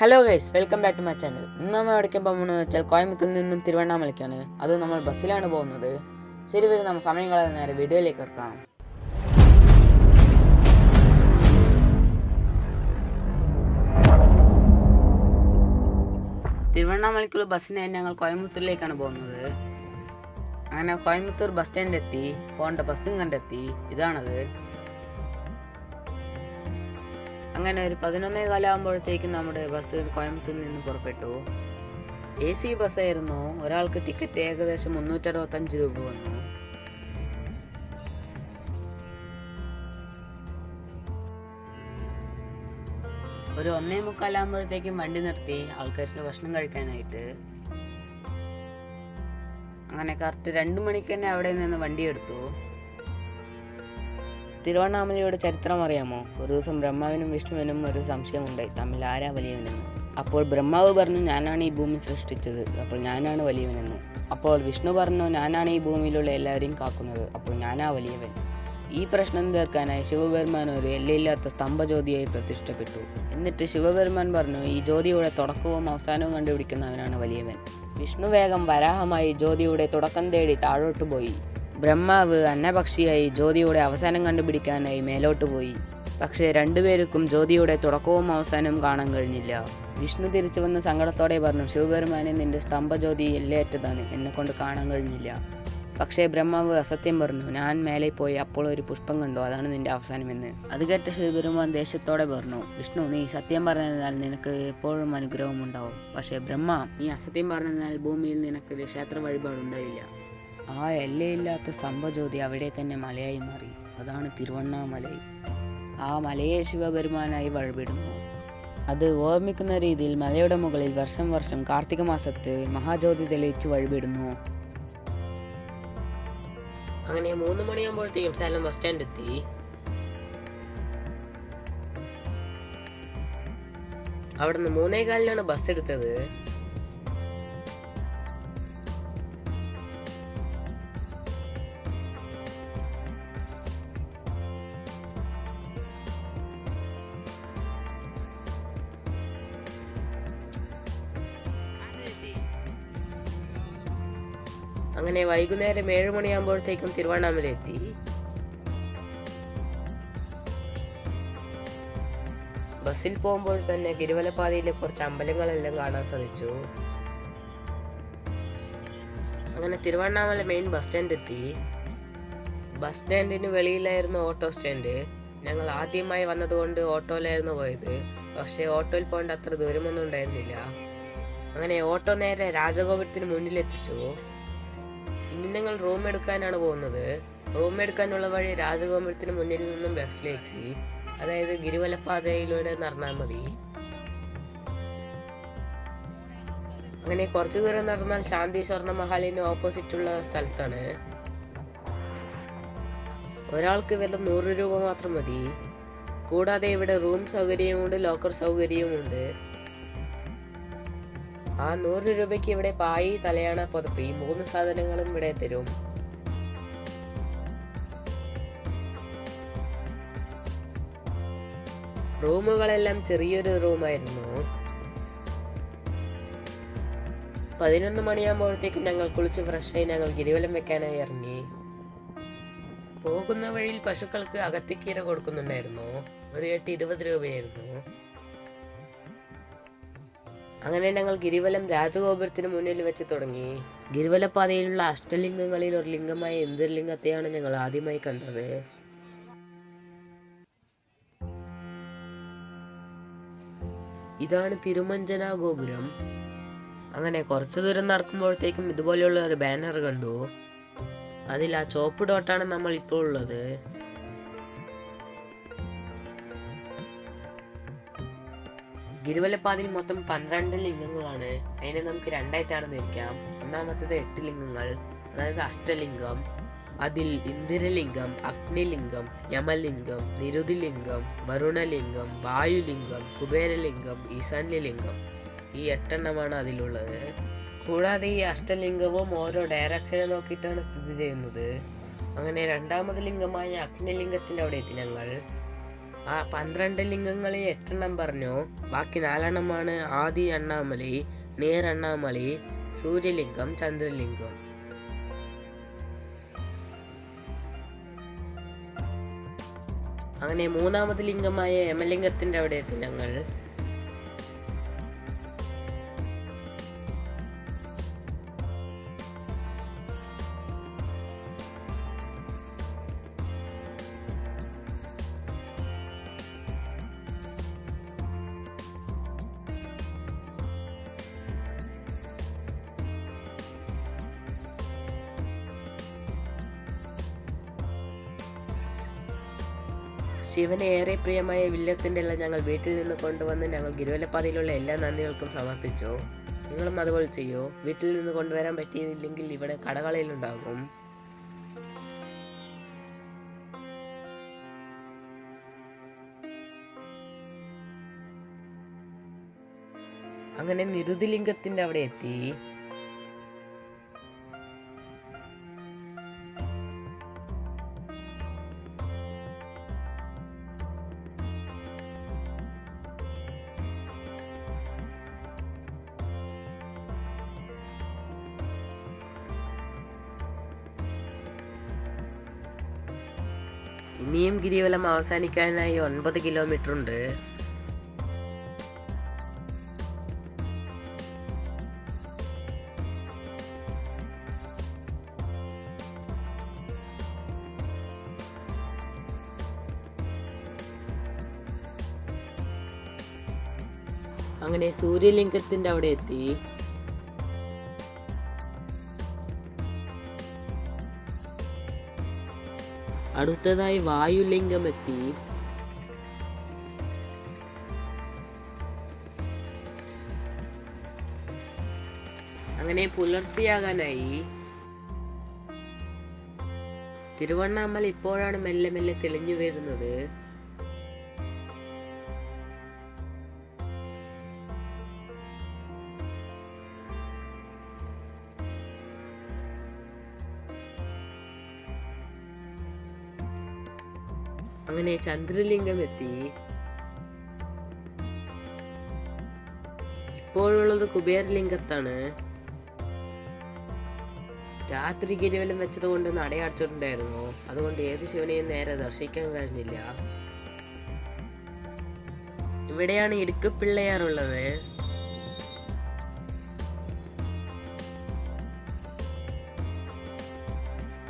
Hello guys, welcome back to my channel. ഇന്ന് നമ്മൾ എവിടേക്കാൻ പോകുന്നത് വെച്ചാൽ കോയമ്പത്തൂരിൽ നിന്നും തിരുവണ്ണാമലയ്ക്കാണ്. അത് നമ്മൾ ബസ്സിലാണ് പോകുന്നത്. ശരി, വരും നമ്മൾ സമയം കളയാതെ നേരെ വീഡിയോയിലേക്ക് എടുക്കാം. തിരുവണ്ണാമലയ്ക്കുള്ള ബസ്സിനായി ഞങ്ങൾ കോയമ്പത്തൂരിലേക്കാണ് പോകുന്നത്. അങ്ങനെ കോയമ്പത്തൂർ ബസ് സ്റ്റാൻഡിൽ എത്തി. പോകേണ്ട ബസ്സും കണ്ടെത്തി. ഇതാണത്. അങ്ങനെ ഒരു 11:15 ആകുമ്പോഴത്തേക്കും നമ്മുടെ ബസ് കോയമ്പത്തൂരിൽ നിന്ന് പുറപ്പെട്ടു. AC ബസ്സായിരുന്നു. ഒരാൾക്ക് ടിക്കറ്റ് ഏകദേശം 365 രൂപ വന്നു. ഒരു 1:45 ആകുമ്പോഴത്തേക്കും വണ്ടി നിർത്തി ആൾക്കാർക്ക് ഭക്ഷണം കഴിക്കാനായിട്ട്. അങ്ങനെ കറക്റ്റ് 2 മണിക്ക് തന്നെ അവിടെ നിന്ന് വണ്ടി എടുത്തു. തിരുവണ്ണാമലയുടെ ചരിത്രം അറിയാമോ? ഒരു ദിവസം ബ്രഹ്മാവിനും വിഷ്ണുവിനും ഒരു സംശയമുണ്ടായി, തമ്മിൽ ആരാ വലിയവനെന്ന്. അപ്പോൾ ബ്രഹ്മാവ് പറഞ്ഞു, ഞാനാണ് ഈ ഭൂമി സൃഷ്ടിച്ചത്, അപ്പോൾ ഞാനാണ് വലിയവനെന്ന്. അപ്പോൾ വിഷ്ണു പറഞ്ഞു, ഞാനാണ് ഈ ഭൂമിയിലുള്ള എല്ലാവരെയും കാക്കുന്നത്, അപ്പോൾ ഞാനാ വലിയവൻ. ഈ പ്രശ്നം തീർക്കാനായി ശിവപെരുമാൻ ഒരു എല്ലയില്ലാത്ത സ്തംഭജ്യോതിയായി പ്രതിഷ്ഠപ്പെട്ടു. എന്നിട്ട് ശിവപെരുമാൻ പറഞ്ഞു, ഈ ജ്യോതിയുടെ തുടക്കവും അവസാനവും കണ്ടുപിടിക്കുന്നവനാണ് വലിയവൻ. വിഷ്ണു വേഗം വരാഹമായി ജ്യോതിയുടെ തുടക്കം തേടി താഴോട്ട് പോയി. ബ്രഹ്മാവ് അന്നപക്ഷിയായി ജ്യോതിയുടെ അവസാനം കണ്ടുപിടിക്കാനായി മേലോട്ട് പോയി. പക്ഷേ രണ്ടുപേർക്കും ജ്യോതിയുടെ തുടക്കവും അവസാനവും കാണാൻ കഴിഞ്ഞില്ല. വിഷ്ണു തിരിച്ചു വന്ന് സങ്കടത്തോടെ പറഞ്ഞു, ശിവപെരുമാനെ, നിന്റെ സ്തംഭജ്യോതി എല്ലേറ്റതാണ്, എന്നെക്കൊണ്ട് കാണാൻ കഴിഞ്ഞില്ല. പക്ഷേ ബ്രഹ്മാവ് അസത്യം പറഞ്ഞു, ഞാൻ മേലെ പോയി അപ്പോൾ ഒരു പുഷ്പം കണ്ടു, അതാണ് നിന്റെ അവസാനമെന്ന്. അത് കേട്ട ശിവപെരുമാൻ ദേഷ്യത്തോടെ പറഞ്ഞു, വിഷ്ണു, നീ സത്യം പറഞ്ഞതിനാൽ നിനക്ക് എപ്പോഴും അനുഗ്രഹം ഉണ്ടാവും. പക്ഷേ ബ്രഹ്മ, നീ അസത്യം പറഞ്ഞതിനാൽ ഭൂമിയിൽ നിനക്ക് ക്ഷേത്ര വഴിപാടുണ്ടായില്ല. ആ എല്ലയില്ലാത്ത സ്തംഭജ്യോതി അവിടെ തന്നെ മലയായി മാറി. അതാണ് തിരുവണ്ണാമലൈ. ആ മലയെ ശിവപെരുമാനായി വഴിപെടുന്നു. അത് ഓർമ്മിക്കുന്ന രീതിയിൽ മലയുടെ മുകളിൽ വർഷം വർഷം കാർത്തിക മാസത്ത് മഹാജ്യോതി തെളിയിച്ച് വഴിപെടുന്നു. അങ്ങനെ 3 മണിയാകുമ്പോഴത്തേക്കും സേലം ബസ് സ്റ്റാൻഡ് എത്തി. അവിടുന്ന് 3:15 ബസ് എടുത്തത്. അങ്ങനെ വൈകുന്നേരം 7 മണിയാകുമ്പോഴത്തേക്കും തിരുവണ്ണാമല എത്തി. ബസ്സിൽ പോകുമ്പോൾ തന്നെ ഗിരിവലപ്പാതയിലെ കുറച്ച് അമ്പലങ്ങളെല്ലാം കാണാൻ സാധിച്ചു. അങ്ങനെ തിരുവണ്ണാമല മെയിൻ ബസ് സ്റ്റാൻഡ് എത്തി. ബസ് സ്റ്റാൻഡിന് വെളിയിലായിരുന്നു ഓട്ടോ സ്റ്റാൻഡ്. ഞങ്ങൾ ആദ്യമായി വന്നതുകൊണ്ട് ഓട്ടോയിലായിരുന്നു പോയത്. പക്ഷേ ഓട്ടോയിൽ പോകേണ്ട അത്ര ദൂരമൊന്നും ഉണ്ടായിരുന്നില്ല. അങ്ങനെ ഓട്ടോ നേരെ രാജഗോപുരത്തിന് മുന്നിലെത്തിച്ചു. ഇനി ഞങ്ങൾ റൂം എടുക്കാനാണ് പോകുന്നത്. റൂം എടുക്കാനുള്ള വഴി രാജഗോപുരത്തിന് മുന്നിൽ നിന്നും ലെഫ്റ്റിലേക്ക്, അതായത് ഗിരിവലപ്പാതയിലൂടെ നടന്നാൽ മതി. അങ്ങനെ കുറച്ചു ദൂരം നടന്നാൽ ശാന്തി സ്വർണ്ണ മഹാലിന് ഓപ്പോസിറ്റുള്ള സ്ഥലത്താണ്. ഒരാൾക്ക് വെറും 100 രൂപ മാത്രം മതി. കൂടാതെ ഇവിടെ റൂം സൗകര്യമുണ്ട്, ലോക്കർ സൗകര്യവുമുണ്ട്. ആ 100 രൂപയ്ക്ക് ഇവിടെ പായി, തലയാണ, പുതപ്പ്, 3 സാധനങ്ങളും ഇവിടെ തരും. റൂമുകളെല്ലാം ചെറിയൊരു റൂമായിരുന്നു. 11 മണിയാകുമ്പോഴത്തേക്കും ഞങ്ങൾ കുളിച്ച് ഫ്രഷായി ഞങ്ങൾ ഗിരിവലം വെക്കാനായി ഇറങ്ങി. പോകുന്ന വഴിയിൽ പശുക്കൾക്ക് അകത്തിക്കീര കൊടുക്കുന്നുണ്ടായിരുന്നു. ഒരു കെട്ട് 20 രൂപയായിരുന്നു. അങ്ങനെ ഞങ്ങൾ ഗിരിവലം രാജഗോപുരത്തിന് മുന്നിൽ വെച്ച് തുടങ്ങി. ഗിരിവലപ്പാതയിലുള്ള അഷ്ടലിംഗങ്ങളിൽ ഒരു ലിംഗമായ ഇന്ദ്രലിംഗത്തെയാണ് ഞങ്ങൾ ആദ്യമായി കണ്ടത്. ഇതാണ് തിരുമഞ്ജന ഗോപുരം. അങ്ങനെ കുറച്ചു ദൂരം നടക്കുമ്പോഴത്തേക്കും ഇതുപോലെയുള്ള ഒരു ബാനർ കണ്ടു. അതിൽ ആ ചുവപ്പ് ഡോട്ടാണ് നമ്മൾ ഇപ്പോൾ ഉള്ളത്. ഗിരിവലപ്പാതയിൽ മൊത്തം 12 ലിംഗങ്ങളാണ്. അതിനെ നമുക്ക് 2ആയി തരംതിരിക്കാം. ഒന്നാമത്തേത് 8 ലിംഗങ്ങൾ, അതായത് അഷ്ടലിംഗം. അതിൽ ഇന്ദിരലിംഗം, അഗ്നിലിംഗം, യമലിംഗം, നിരുതിലിംഗം, വരുണലിംഗം, വായുലിംഗം, കുബേരലിംഗം, ഈശാന്യലിംഗം, ഈ 8 അതിലുള്ളത്. കൂടാതെ ഈ അഷ്ടലിംഗവും ഓരോ ഡയറക്ഷനെ നോക്കിയിട്ടാണ് സ്ഥിതി ചെയ്യുന്നത്. അങ്ങനെ 2ാമത് ലിംഗമായ അഗ്നിലിംഗത്തിൻ്റെ അവിടെ എത്തി ഞങ്ങൾ. ആ 12 ലിംഗങ്ങളിൽ 8 പറഞ്ഞു. ബാക്കി 4 ആദി അണ്ണാമലൈ, നേർ അണ്ണാമലൈ, സൂര്യലിംഗം, ചന്ദ്രലിംഗം. അങ്ങനെ 3ാമത് ലിംഗമായ യമലിംഗത്തിന്റെ അവിടെ എത്തി ഞങ്ങൾ. ശിവന് ഏറെ പ്രിയമായ വില്ലത്തിന്റെ എല്ലാം ഞങ്ങൾ വീട്ടിൽ നിന്ന് കൊണ്ടുവന്ന് ഞങ്ങൾ ഗിരിവലപ്പാതയിലുള്ള എല്ലാ നന്ദികൾക്കും സമർപ്പിച്ചു. നിങ്ങളും അതുപോലെ ചെയ്യോ. വീട്ടിൽ നിന്ന് കൊണ്ടുവരാൻ പറ്റിയില്ലെങ്കിൽ ഇവിടെ കടകളിലുണ്ടാകും. അങ്ങനെ നിരുതിലിംഗത്തിന്റെ അവിടെ എത്തി. ഇനിയും ഗിരിവലം അവസാനിക്കാനായി 9 കിലോമീറ്റർ ഉണ്ട്. അങ്ങനെ സൂര്യലിംഗത്തിന്റെ അവിടെ എത്തി. അടുത്തതായി വായുലിംഗം എത്തി. അങ്ങനെ പുലർച്ചെയാകാനായി. തിരുവണ്ണാമല ഇപ്പോഴാണ് മെല്ലെ മെല്ലെ തെളിഞ്ഞു വരുന്നത്. അങ്ങനെ ചന്ദ്രലിംഗം എത്തി. ഇപ്പോഴുള്ളത് കുബേരലിംഗത്താണ്. രാത്രി ഗിരിവലം വെച്ചത് കൊണ്ട് നടയടച്ചിട്ടുണ്ടായിരുന്നു. അതുകൊണ്ട് ഏത് ശിവനെയും നേരെ ദർശിക്കാൻ കഴിഞ്ഞില്ല. ഇവിടെയാണ് ഇടുക്കപ്പിള്ളയാറുള്ളത്.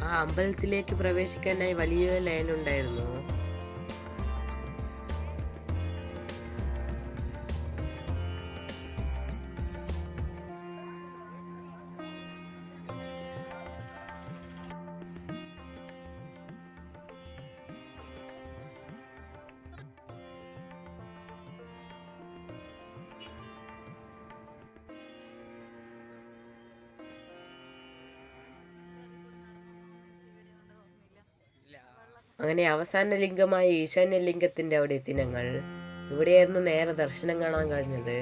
ആ അമ്പലത്തിലേക്ക് പ്രവേശിക്കാനായി വലിയ ലൈൻ ഉണ്ടായിരുന്നു. അങ്ങനെ അവസാന ലിംഗമായ ഈശാന്യ ലിംഗത്തിന്റെ അവിടെ എത്തി ഞങ്ങൾ. ഇവിടെയായിരുന്നു നേരെ ദർശനം കാണാൻ കഴിഞ്ഞത്.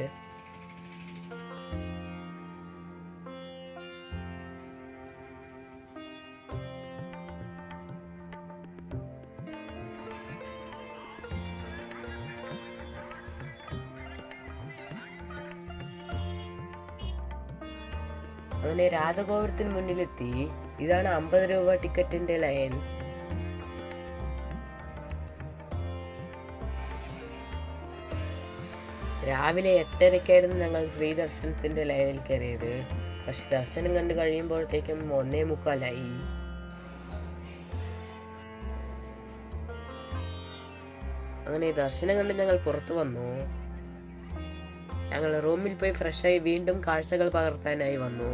അങ്ങനെ രാജഗോപുരത്തിന് മുന്നിലെത്തി. ഇതാണ് 50 രൂപ ടിക്കറ്റിന്റെ ലൈൻ. രാവിലെ 8:30 ഞങ്ങൾ ഫ്രീ ദർശനത്തിന്റെ ലൈനിൽ കയറിയത്. പക്ഷെ ദർശനം കണ്ടു കഴിയുമ്പോഴത്തേക്കും 1:45. അങ്ങനെ ദർശനം കണ്ട് ഞങ്ങൾ പുറത്തു വന്നു. ഞങ്ങൾ റൂമിൽ പോയി ഫ്രഷായി വീണ്ടും കാഴ്ചകൾ പകർത്താനായി വന്നു.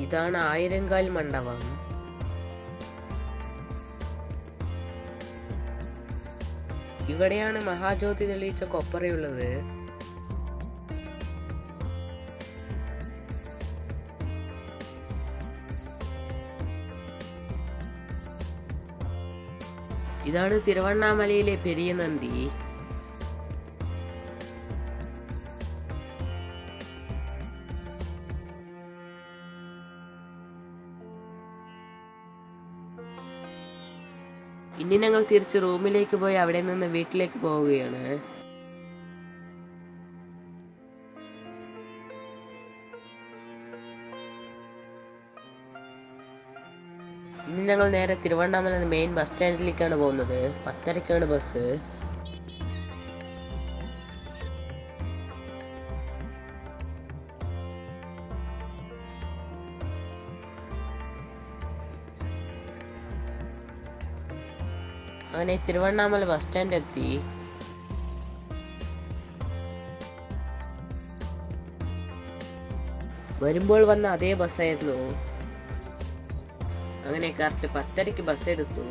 ഇതാണ് 1000-കാൽ മണ്ഡപം. ഇവിടെയാണ് മഹാജ്യോതി തെളിയിച്ച കൊപ്പറയുള്ളത്. ഇതാണ് തിരുവണ്ണാമലയിലെ പെരിയ നന്ദി. ഇനി ഞങ്ങൾ തിരിച്ച് റൂമിലേക്ക് പോയി അവിടെ നിന്ന് വീട്ടിലേക്ക് പോവുകയാണ്. ഇനി ഞങ്ങൾ നേരെ തിരുവണ്ണാമല മെയിൻ ബസ് സ്റ്റാൻഡിലേക്കാണ് പോകുന്നത്. 10:30ക്കാണ് ബസ്. അങ്ങനെ തിരുവണ്ണാമല ബസ് സ്റ്റാൻഡ് എത്തി. വരുമ്പോൾ വന്ന അതേ ബസ്സായിരുന്നു. അങ്ങനെ കറക്റ്റ് 10:30ക്ക് ബസ് എടുത്തു.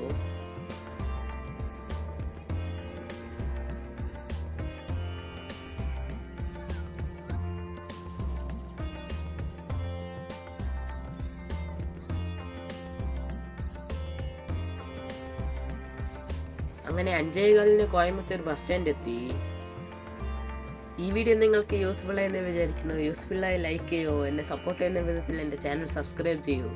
അങ്ങനെ 5:15 കോയമ്പത്തൂർ ബസ് സ്റ്റാൻഡ് എത്തി. ഈ വീഡിയോ നിങ്ങൾക്ക് യൂസ്ഫുൾ ആയെന്ന് വിചാരിക്കുന്നു. യൂസ്ഫുള്ളായി ലൈക്ക് ചെയ്യോ, എന്നെ സപ്പോർട്ട് ചെയ്യുന്ന വിധത്തിൽ എൻ്റെ ചാനൽ സബ്സ്ക്രൈബ് ചെയ്യൂ.